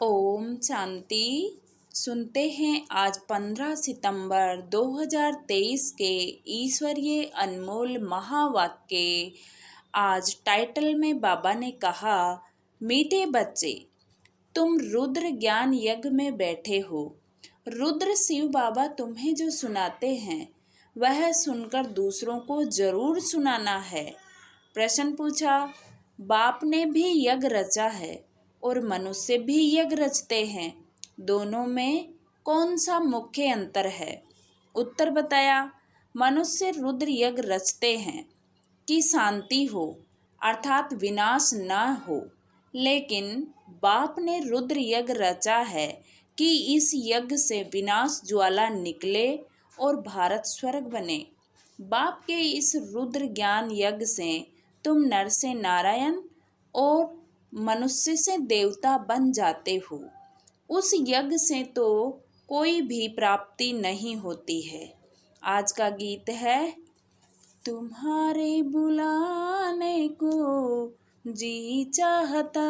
ओम शांति। सुनते हैं आज 15 सितंबर 2023 के ईश्वरीय अनमोल महावाक्य। आज टाइटल में बाबा ने कहा, मीठे बच्चे, तुम रुद्र ज्ञान यज्ञ में बैठे हो। रुद्र शिव बाबा तुम्हें जो सुनाते हैं वह सुनकर दूसरों को जरूर सुनाना है। प्रश्न पूछा, बाप ने भी यज्ञ रचा है और मनुष्य भी यज्ञ रचते हैं, दोनों में कौन सा मुख्य अंतर है? उत्तर बताया, मनुष्य रुद्र यज्ञ रचते हैं कि शांति हो अर्थात विनाश न हो, लेकिन बाप ने रुद्र यज्ञ रचा है कि इस यज्ञ से विनाश ज्वाला निकले और भारत स्वर्ग बने। बाप के इस रुद्र ज्ञान यज्ञ से तुम नर से नारायण और मनुष्य से देवता बन जाते हो। उस यज्ञ से तो कोई भी प्राप्ति नहीं होती है। आज का गीत है, तुम्हारे बुलाने को जी चाहता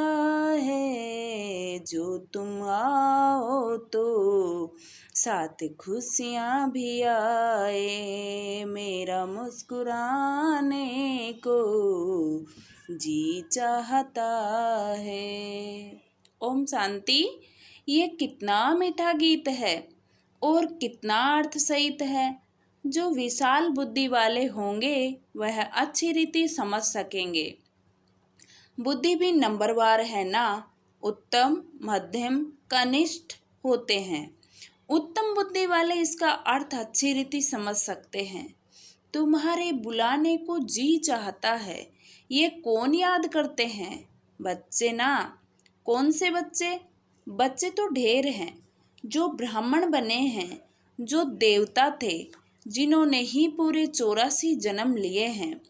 है, जो तुम आओ तो साथ खुशियाँ भी आए, मेरा मुस्कुराने को जी चाहता है। ओम शांति। ये कितना मीठा गीत है और कितना अर्थ सहित है। जो विशाल बुद्धि वाले होंगे वह अच्छी रीति समझ सकेंगे। बुद्धि भी नंबरवार है ना, उत्तम, मध्यम, कनिष्ठ होते हैं। उत्तम बुद्धि वाले इसका अर्थ अच्छी रीति समझ सकते हैं। तुम्हारे बुलाने को जी चाहता है, ये कौन याद करते हैं? बच्चे ना। कौन से बच्चे? बच्चे तो ढेर हैं, जो ब्राह्मण बने हैं, जो देवता थे, जिन्होंने ही पूरे 84 जन्म लिए हैं,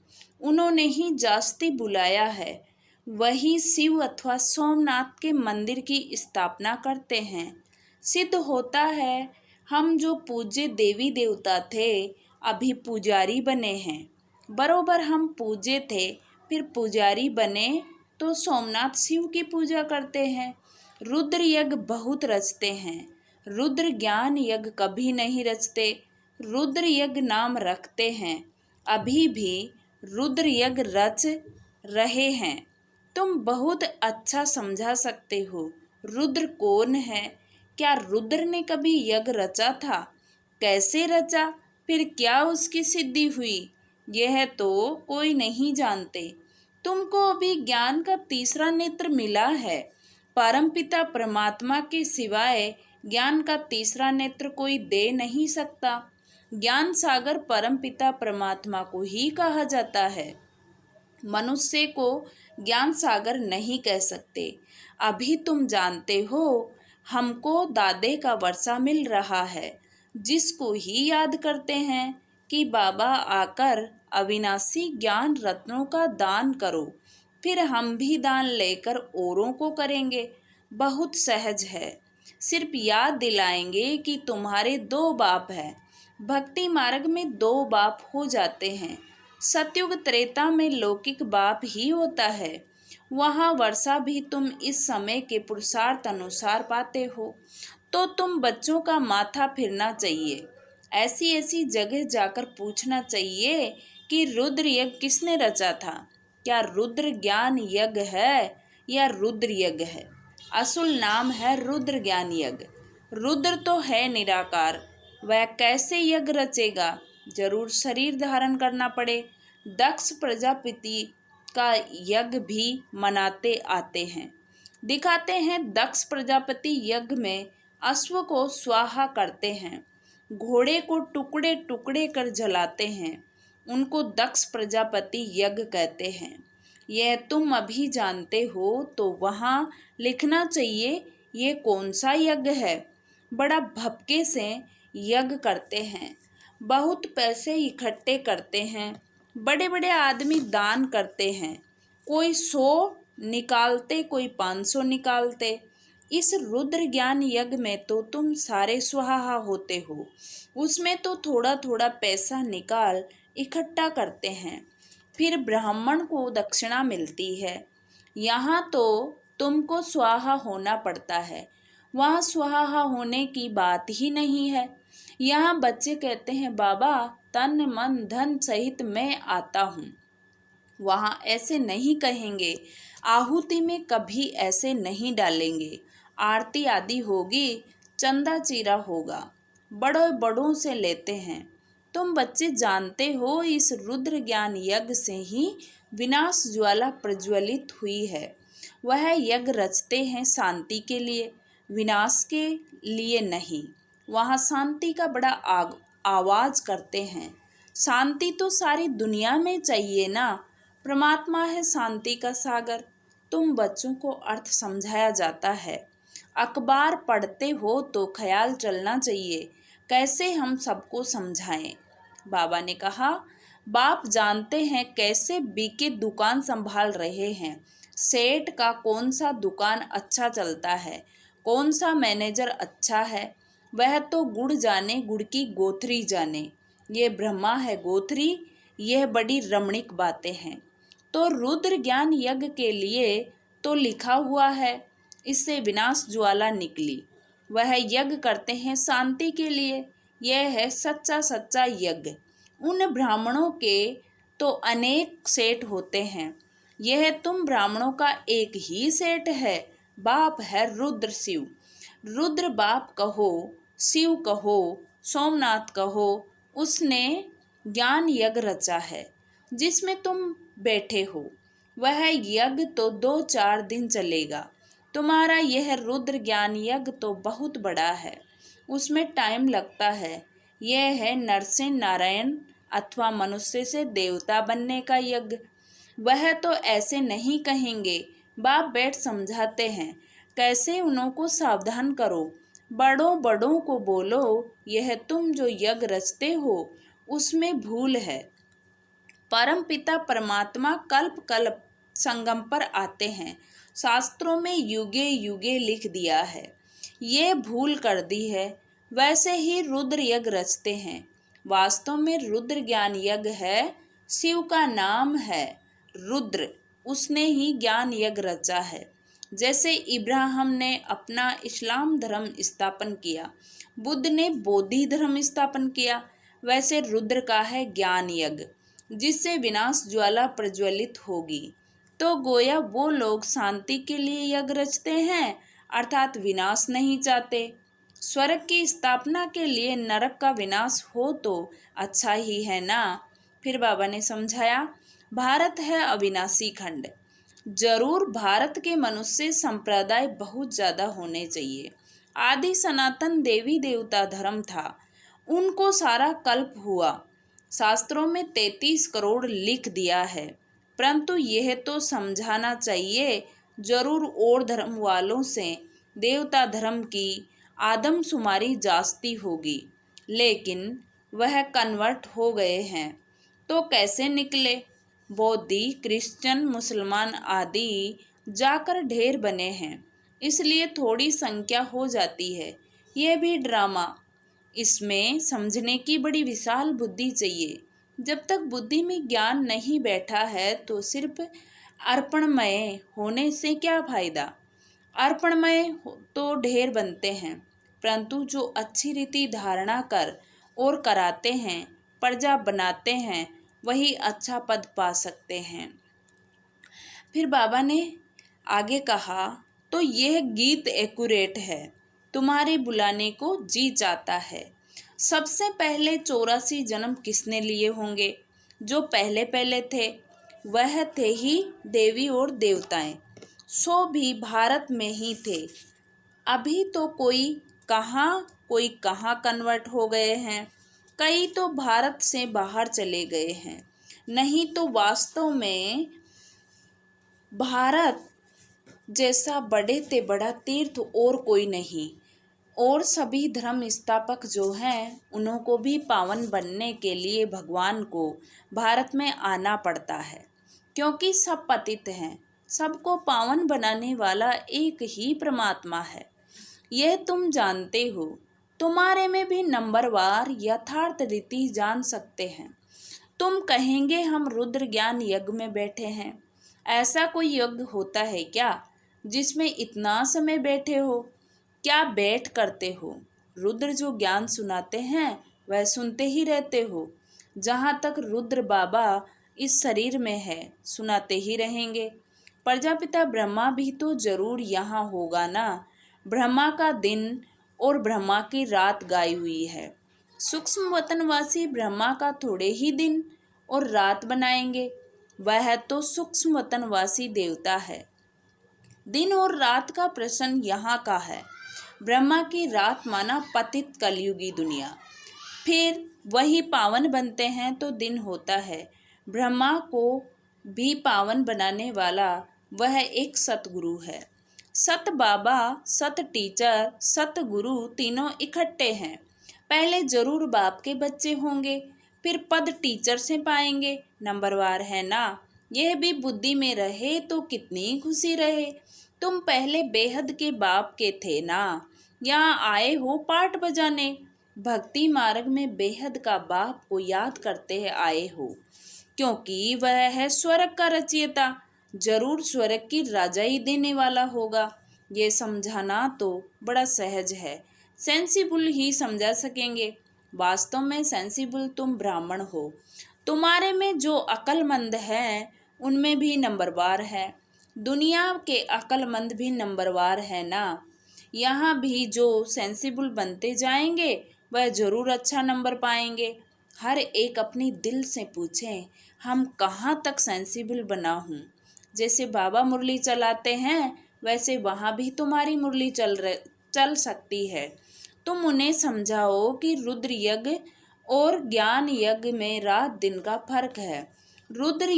उन्होंने ही जास्ती बुलाया है। वही शिव अथवा सोमनाथ के मंदिर की स्थापना करते हैं। सिद्ध होता है हम जो पूज्य देवी देवता थे अभी पुजारी बने हैं। बरोबर हम पूज्य थे, फिर पुजारी बने तो सोमनाथ शिव की पूजा करते हैं। रुद्र यज्ञ बहुत रचते हैं, रुद्र ज्ञान यज्ञ कभी नहीं रचते। रुद्र यज्ञ नाम रखते हैं, अभी भी रुद्र यज्ञ रच रहे हैं। तुम बहुत अच्छा समझा सकते हो। रुद्र कौन है? क्या रुद्र ने कभी यज्ञ रचा था? कैसे रचा? फिर क्या उसकी सिद्धि हुई? यह तो कोई नहीं जानते। तुमको अभी ज्ञान का तीसरा नेत्र मिला है। परमपिता परमात्मा के सिवाय ज्ञान का तीसरा नेत्र कोई दे नहीं सकता। ज्ञान सागर परमपिता परमात्मा को ही कहा जाता है। मनुष्य को ज्ञान सागर नहीं कह सकते। अभी तुम जानते हो, हमको दादे का वर्षा मिल रहा है, जिसको ही याद करते हैं कि बाबा आकर अविनाशी ज्ञान रत्नों का दान करो, फिर हम भी दान लेकर औरों को करेंगे। बहुत सहज है। सिर्फ याद दिलाएंगे कि तुम्हारे 2 बाप हैं। भक्ति मार्ग में 2 बाप हो जाते हैं। सतयुग त्रेता में लौकिक बाप ही होता है। वहाँ वर्षा भी तुम इस समय के पुरुषार्थ अनुसार पाते हो। तो तुम बच्चों का माथा फिरना चाहिए। ऐसी ऐसी जगह जाकर पूछना चाहिए कि रुद्र यज्ञ किसने रचा था। क्या रुद्र ज्ञान यज्ञ है या रुद्र यज्ञ है? असुल नाम है रुद्र ज्ञान यज्ञ। रुद्र तो है निराकार, वह कैसे यज्ञ रचेगा? जरूर शरीर धारण करना पड़े। दक्ष प्रजापति का यज्ञ भी मनाते आते हैं। दिखाते हैं दक्ष प्रजापति यज्ञ में अश्व को स्वाहा करते हैं, घोड़े को टुकड़े टुकड़े कर जलाते हैं। उनको दक्ष प्रजापति यज्ञ कहते हैं। यह तुम अभी जानते हो तो वहाँ लिखना चाहिए ये कौन सा यज्ञ है। बड़ा भपके से यज्ञ करते हैं, बहुत पैसे इकट्ठे करते हैं, बड़े बड़े आदमी दान करते हैं। कोई 100 निकालते, कोई 500 निकालते। इस रुद्र ज्ञान यज्ञ में तो तुम सारे स्वाहा होते हो। उसमें तो थोड़ा थोड़ा पैसा निकाल इकट्ठा करते हैं, फिर ब्राह्मण को दक्षिणा मिलती है। यहाँ तो तुमको स्वाहा होना पड़ता है। वहाँ स्वाहा होने की बात ही नहीं है। यहाँ बच्चे कहते हैं बाबा तन मन धन सहित मैं आता हूँ। वहाँ ऐसे नहीं कहेंगे। आहुति में कभी ऐसे नहीं डालेंगे। आरती आदि होगी, चंदा चीरा होगा, बड़ों बड़ों से लेते हैं। तुम बच्चे जानते हो इस रुद्र ज्ञान यज्ञ से ही विनाश ज्वाला प्रज्वलित हुई है। वह यज्ञ रचते हैं शांति के लिए, विनाश के लिए नहीं। वहाँ शांति का बड़ा आवाज करते हैं। शांति तो सारी दुनिया में चाहिए ना। परमात्मा है शांति का सागर। तुम बच्चों को अर्थ समझाया जाता है। अखबार पढ़ते हो तो ख्याल चलना चाहिए कैसे हम सबको समझाएं। बाबा ने कहा बाप जानते हैं कैसे बीके दुकान संभाल रहे हैं। सेठ का कौन सा दुकान अच्छा चलता है, कौन सा मैनेजर अच्छा है, वह तो गुड़ जाने, गुड़ की गोथरी जाने। ये ब्रह्मा है गोथरी। यह बड़ी रमणीक बातें हैं। तो रुद्र ज्ञान यज्ञ के लिए तो लिखा हुआ है, इससे विनाश ज्वाला निकली। वह यज्ञ करते हैं शांति के लिए। यह है सच्चा सच्चा यज्ञ। उन ब्राह्मणों के तो अनेक सेठ होते हैं। यह तुम ब्राह्मणों का एक ही सेठ है। बाप है रुद्र शिव। रुद्र बाप कहो, शिव कहो, सोमनाथ कहो, उसने ज्ञान यज्ञ रचा है जिसमें तुम बैठे हो। वह यज्ञ तो 2-4 दिन चलेगा। तुम्हारा यह रुद्र ज्ञान यज्ञ तो बहुत बड़ा है, उसमें टाइम लगता है। यह है नर से नारायण अथवा मनुष्य से देवता बनने का यज्ञ। वह तो ऐसे नहीं कहेंगे। बाप बैठ समझाते हैं कैसे उनको सावधान करो। बड़ों बड़ों को बोलो यह तुम जो यज्ञ रचते हो उसमें भूल है। परम पिता परमात्मा कल्प कल्प संगम पर आते हैं। शास्त्रों में युगे युगे लिख दिया है। ये भूल कर दी है। वैसे ही रुद्र यज्ञ रचते हैं। वास्तव में रुद्र ज्ञान यज्ञ है। शिव का नाम है रुद्र। उसने ही ज्ञान यज्ञ रचा है। जैसे इब्राहिम ने अपना इस्लाम धर्म स्थापन किया, बुद्ध ने बोधि धर्म स्थापन किया, वैसे रुद्र का है ज्ञान यज्ञ जिससे विनाश ज्वाला प्रज्वलित होगी। तो गोया वो लोग शांति के लिए यज्ञ रचते हैं, अर्थात विनाश नहीं चाहते। स्वर्ग की स्थापना के लिए नरक का विनाश हो तो अच्छा ही है ना। फिर बाबा ने समझाया भारत है अविनाशी खंड। जरूर भारत के मनुष्य संप्रदाय बहुत ज़्यादा होने चाहिए। आदि सनातन देवी देवता धर्म था, उनको सारा कल्प हुआ। शास्त्रों में 33 करोड़ लिख दिया है, परंतु यह तो समझाना चाहिए जरूर और धर्म वालों से देवता धर्म की आदमशुमारी जास्ती होगी, लेकिन वह कन्वर्ट हो गए हैं तो कैसे निकले। बौद्धि, क्रिश्चियन, मुसलमान आदि जाकर ढेर बने हैं, इसलिए थोड़ी संख्या हो जाती है। यह भी ड्रामा। इसमें समझने की बड़ी विशाल बुद्धि चाहिए। जब तक बुद्धि में ज्ञान नहीं बैठा है तो सिर्फ अर्पणमय होने से क्या फायदा। अर्पणमय तो ढेर बनते हैं, परंतु जो अच्छी रीति धारणा कर और कराते हैं, प्रजा बनाते हैं, वही अच्छा पद पा सकते हैं। फिर बाबा ने आगे कहा तो यह गीत एक्यूरेट है, तुम्हारे बुलाने को जी चाहता है। सबसे पहले 84 जन्म किसने लिए होंगे। जो पहले पहले थे वह थे ही देवी और देवताएं, सो भी भारत में ही थे। अभी तो कोई कहाँ कन्वर्ट हो गए हैं, कई तो भारत से बाहर चले गए हैं। नहीं तो वास्तव में भारत जैसा बड़े ते बड़ा तीर्थ और कोई नहीं। और सभी धर्म स्थापक जो हैं उनको भी पावन बनने के लिए भगवान को भारत में आना पड़ता है, क्योंकि सब पतित हैं। सबको पावन बनाने वाला एक ही परमात्मा है, यह तुम जानते हो। तुम्हारे में भी नंबरवार यथार्थ रीति जान सकते हैं। तुम कहेंगे हम रुद्र ज्ञान यज्ञ में बैठे हैं। ऐसा कोई यज्ञ होता है क्या जिसमें इतना समय बैठे हो? क्या बैठ करते हो? रुद्र जो ज्ञान सुनाते हैं वह सुनते ही रहते हो। जहाँ तक रुद्र बाबा इस शरीर में है सुनाते ही रहेंगे। प्रजापिता ब्रह्मा भी तो जरूर यहाँ होगा ना। ब्रह्मा का दिन और ब्रह्मा की रात गाई हुई है। सूक्ष्म वतनवासी ब्रह्मा का थोड़े ही दिन और रात बनाएंगे। वह तो सूक्ष्म वतनवासी देवता है। दिन और रात का प्रश्न यहाँ का है। ब्रह्मा की रात माना पतित कलयुगी दुनिया। फिर वही पावन बनते हैं तो दिन होता है। ब्रह्मा को भी पावन बनाने वाला वह एक सतगुरु है। सत बाबा, सत टीचर, सत गुरु तीनों इकट्ठे हैं। पहले जरूर बाप के बच्चे होंगे, फिर पद टीचर से पाएंगे। नंबरवार है ना। यह भी बुद्धि में रहे तो कितनी खुशी रहे। तुम पहले बेहद के बाप के थे ना। यहाँ आए हो पाठ बजाने। भक्ति मार्ग में बेहद का बाप को याद करते आए हो, क्योंकि वह है स्वर्ग का रचयिता। जरूर स्वर्ग की राजाई देने वाला होगा। ये समझाना तो बड़ा सहज है। सेंसिबल ही समझा सकेंगे। वास्तव में सेंसिबल तुम ब्राह्मण हो। तुम्हारे में जो अक्लमंद हैं उनमें भी नंबरवार है। दुनिया के अक्लमंद भी नंबरवार है ना। यहाँ भी जो सेंसिबल बनते जाएंगे वह जरूर अच्छा नंबर पाएंगे। हर एक अपनी दिल से पूछें, हम कहाँ तक सेंसिबल बना हूँ। जैसे बाबा मुरली चलाते हैं वैसे वहाँ भी तुम्हारी मुरली चल सकती है। तुम उन्हें समझाओ कि रुद्र यज्ञ और ज्ञान यज्ञ में रात दिन का फर्क है। रुद्र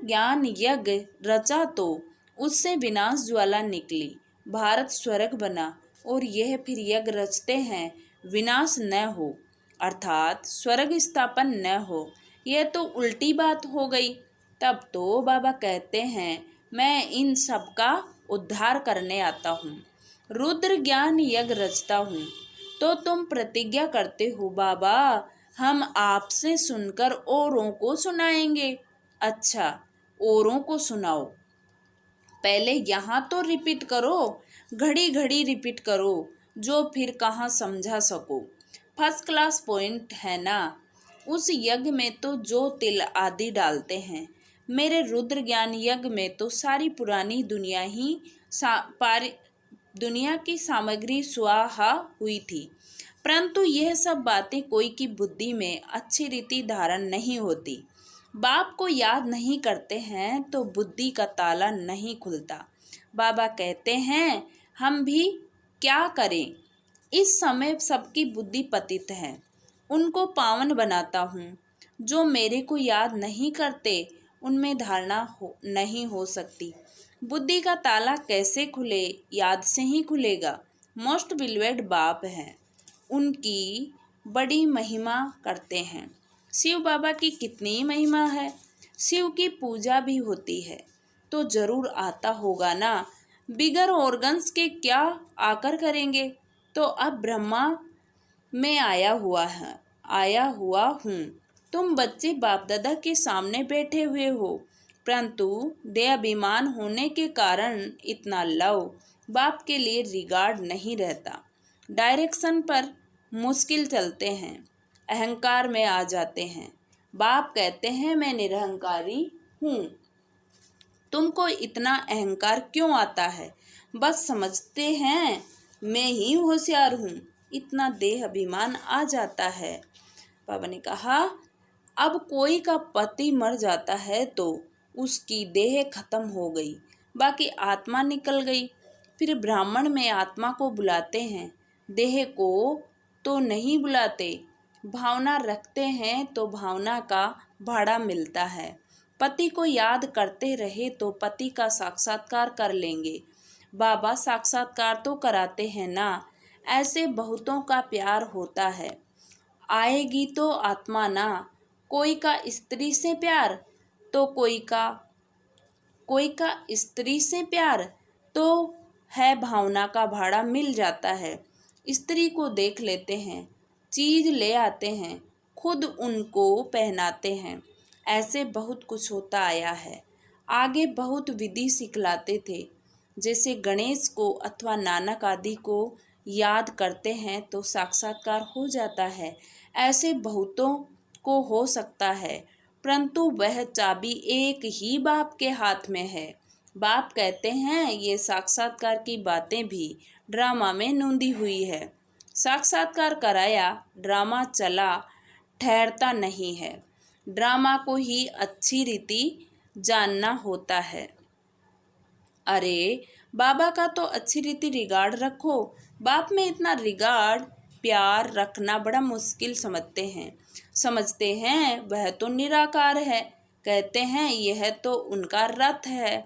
ज्ञान यज्ञ रचा तो उससे विनाश ज्वाला निकली, भारत स्वर्ग बना। और यह फिर यज्ञ रचते हैं विनाश न हो, अर्थात स्वर्ग स्थापन न हो। यह तो उल्टी बात हो गई। तब तो बाबा कहते हैं, मैं इन सब का उद्धार करने आता हूँ, रुद्र ज्ञान यज्ञ रचता हूँ। तो तुम प्रतिज्ञा करते हो, बाबा हम आपसे सुनकर औरों को सुनाएंगे। अच्छा, औरों को सुनाओ। पहले यहाँ तो रिपीट करो, घड़ी घड़ी रिपीट करो, जो फिर कहाँ समझा सको। फर्स्ट क्लास पॉइंट है ना। उस यज्ञ में तो जो तिल आदि डालते हैं, मेरे रुद्र ज्ञान यज्ञ में तो सारी पुरानी दुनिया की सामग्री स्वाहा हुई थी। परंतु यह सब बातें कोई की बुद्धि में अच्छी रीति धारण नहीं होती। बाप को याद नहीं करते हैं तो बुद्धि का ताला नहीं खुलता। बाबा कहते हैं, हम भी क्या करें। इस समय सबकी बुद्धि पतित है, उनको पावन बनाता हूँ। जो मेरे को याद नहीं करते उनमें धारणा नहीं हो सकती। बुद्धि का ताला कैसे खुले? याद से ही खुलेगा। मोस्ट बिलीवेड बाप हैं, उनकी बड़ी महिमा करते हैं। शिव बाबा की कितनी महिमा है। शिव की पूजा भी होती है तो जरूर आता होगा ना। बिगर ऑर्गन्स के क्या आकर करेंगे। तो अब ब्रह्मा में आया हुआ हूँ। तुम बच्चे बाप दादा के सामने बैठे हुए हो, परंतु देहाभिमान होने के कारण इतना लव बाप के लिए रिगार्ड नहीं रहता। डायरेक्शन पर मुश्किल चलते हैं, अहंकार में आ जाते हैं। बाप कहते हैं, मैं निरहंकारी हूँ। तुमको इतना अहंकार क्यों आता है? बस समझते हैं मैं ही होशियार हूँ, इतना देह अभिमान आ जाता है। बाबा ने कहा, अब कोई का पति मर जाता है तो उसकी देह खत्म हो गई, बाकी आत्मा निकल गई। फिर ब्राह्मण में आत्मा को बुलाते हैं, देह को तो नहीं बुलाते। भावना रखते हैं तो भावना का भाड़ा मिलता है। पति को याद करते रहे तो पति का साक्षात्कार कर लेंगे। बाबा साक्षात्कार तो कराते हैं ना। ऐसे बहुतों का प्यार होता है। आएगी तो आत्मा ना। कोई का स्त्री से प्यार तो कोई का स्त्री से प्यार तो है, भावना का भाड़ा मिल जाता है। स्त्री को देख लेते हैं, चीज ले आते हैं, खुद उनको पहनाते हैं। ऐसे बहुत कुछ होता आया है। आगे बहुत विधि सिखलाते थे। जैसे गणेश को अथवा नानक आदि को याद करते हैं तो साक्षात्कार हो जाता है। ऐसे बहुतों को हो सकता है, परंतु वह चाबी एक ही बाप के हाथ में है। बाप कहते हैं ये साक्षात्कार की बातें भी ड्रामा में नूंदी हुई है। साक्षात्कार कराया, ड्रामा चला, ठहरता नहीं है। ड्रामा को ही अच्छी रीति जानना होता है। अरे बाबा का तो अच्छी रीति रिगार्ड रखो। बाप में इतना रिगार्ड प्यार रखना बड़ा मुश्किल समझते हैं वह तो निराकार है। कहते हैं यह तो उनका रथ है,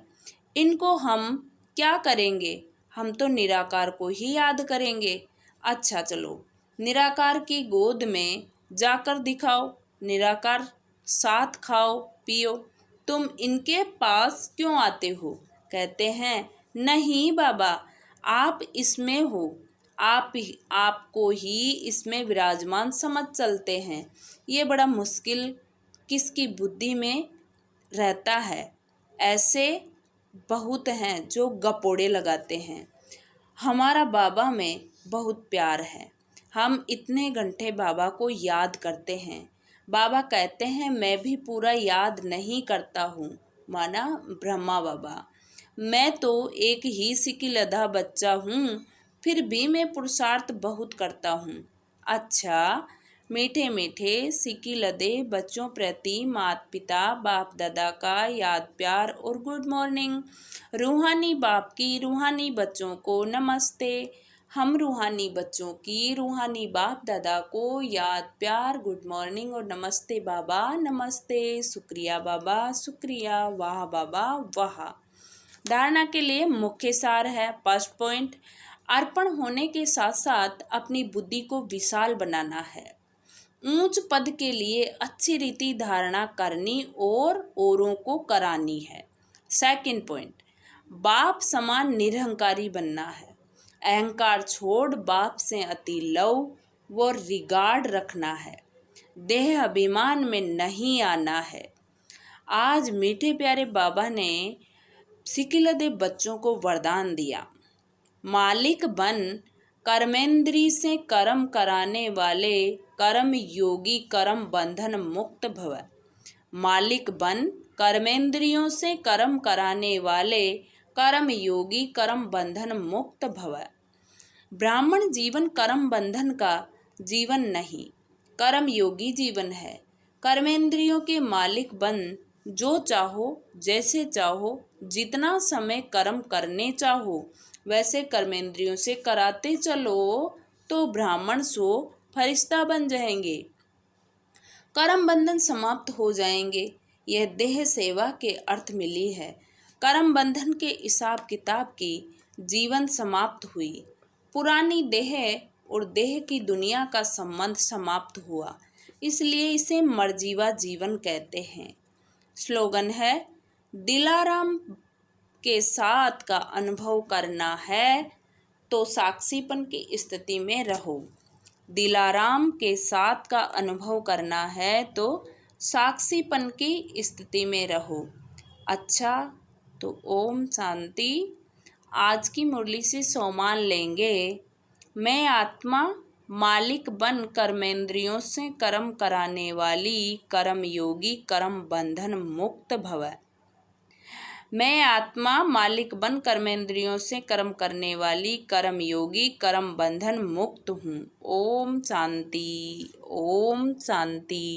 इनको हम क्या करेंगे, हम तो निराकार को ही याद करेंगे। अच्छा चलो, निराकार की गोद में जाकर दिखाओ, निराकार साथ खाओ पियो, तुम इनके पास क्यों आते हो। कहते हैं नहीं बाबा, आप इसमें हो, आपको ही इसमें विराजमान समझ चलते हैं। ये बड़ा मुश्किल किसकी बुद्धि में रहता है। ऐसे बहुत हैं जो गपोड़े लगाते हैं। हमारा बाबा में बहुत प्यार है, हम इतने घंटे बाबा को याद करते हैं। बाबा कहते हैं मैं भी पूरा याद नहीं करता हूँ, माना ब्रह्मा बाबा। मैं तो एक ही सिकिलधा बच्चा हूँ, फिर भी मैं पुरुषार्थ बहुत करता हूँ। अच्छा, मीठे मीठे सिकिलधे बच्चों प्रति माता पिता बाप दादा का याद प्यार और गुड मॉर्निंग। रूहानी बाप की रूहानी बच्चों को नमस्ते। हम रूहानी बच्चों की रूहानी बाप दादा को याद प्यार गुड मॉर्निंग और नमस्ते बाबा नमस्ते, शुक्रिया बाबा शुक्रिया, वाह बाबा वाह। धारणा के लिए मुख्य सार है। फर्स्ट पॉइंट, अर्पण होने के साथ साथ अपनी बुद्धि को विशाल बनाना है। ऊंच पद के लिए अच्छी रीति धारणा करनी और औरों को करानी है। सेकंड पॉइंट, बाप समान निरहंकारी बनना है। अहंकार छोड़ बाप से अति लव व रिगार्ड रखना है। देह अभिमान में नहीं आना है। आज मीठे प्यारे बाबा ने सिकिलधे बच्चों को वरदान दिया, मालिक बन कर्मेंद्री से कर्म कराने वाले कर्म योगी कर्म बंधन मुक्त भव। मालिक बन कर्मेंद्रियों से कर्म कराने वाले कर्म योगी कर्म बंधन मुक्त भव। ब्राह्मण जीवन कर्म बंधन का जीवन नहीं, कर्म योगी जीवन है। कर्मेंद्रियों के मालिक बन जो चाहो जैसे चाहो जितना समय कर्म करने चाहो वैसे कर्मेंद्रियों से कराते चलो तो ब्राह्मण सो फरिश्ता बन जाएंगे, कर्म बंधन समाप्त हो जाएंगे। यह देह सेवा के अर्थ मिली है। कर्म बंधन के हिसाब किताब की जीवन समाप्त हुई। पुरानी देह और देह की दुनिया का संबंध समाप्त हुआ, इसलिए इसे मरजीवा जीवन कहते हैं। स्लोगन है, दिलाराम के साथ का अनुभव करना है तो साक्षीपन की स्थिति में रहो। दिलाराम के साथ का अनुभव करना है तो साक्षीपन की स्थिति में रहो। अच्छा तो ओम शांति। आज की मुरली से सोमान लेंगे, मैं आत्मा मालिक बन कर्मेंद्रियों से कर्म कराने वाली कर्म योगी कर्म बंधन मुक्त भव। मैं आत्मा मालिक बन कर्मेंद्रियों से कर्म करने वाली कर्म योगी कर्म बंधन मुक्त हूँ। ओम शांति ओम शांति।